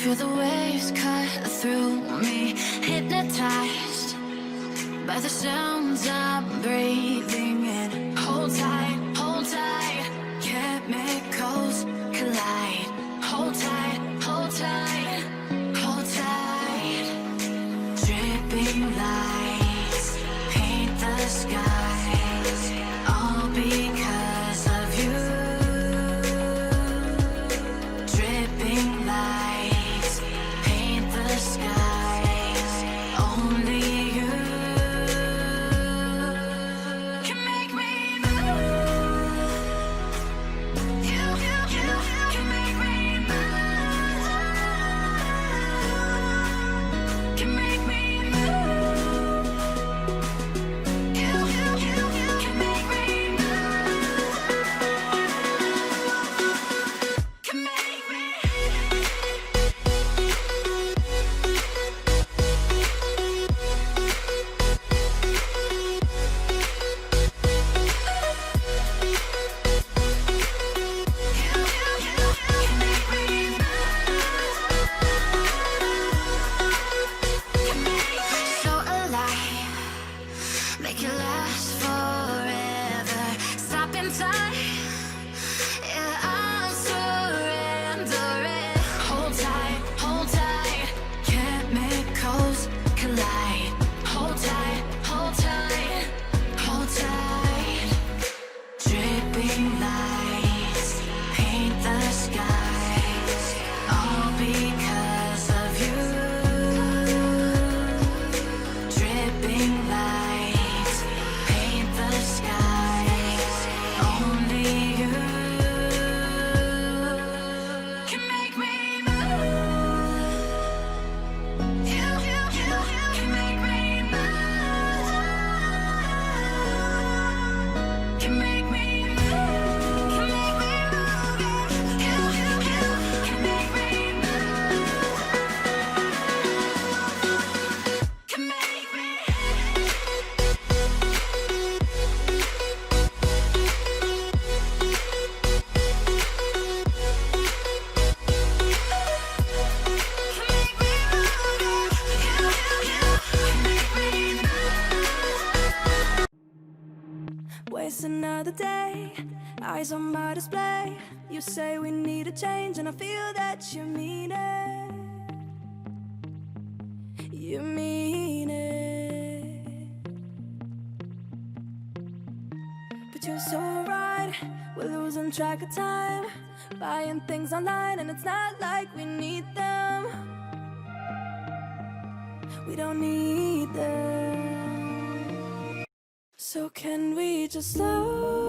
Feel the waves cut through me, hypnotized by the sounds I'm breathing in. Hold tight, chemicals collide. Hold tight, hold tight, hold tight. Dripping lights paint the skies, all because of you. Dripping lights paint the skies, only you can make me move. You can make me move. Can make me move. You can make me move. Can make me. So alive, make it last forever. Stop in time, yeah, I'm surrendering. Hold tight, chemicals collide. Hold tight, hold tight, hold tight. Dripping lights paint the skies, all because of you. Dripping lights paint the skies, only you can make me move. You can make me move. Can make me move. Can make me move. You can make me move. Can make me. Waste another day, eyes on my display. You say we need a change, and I feel that you mean it. You mean it. But you're so right, we're losing track of time, buying things online, and it's not like we need them. We don't need them. So can we just slow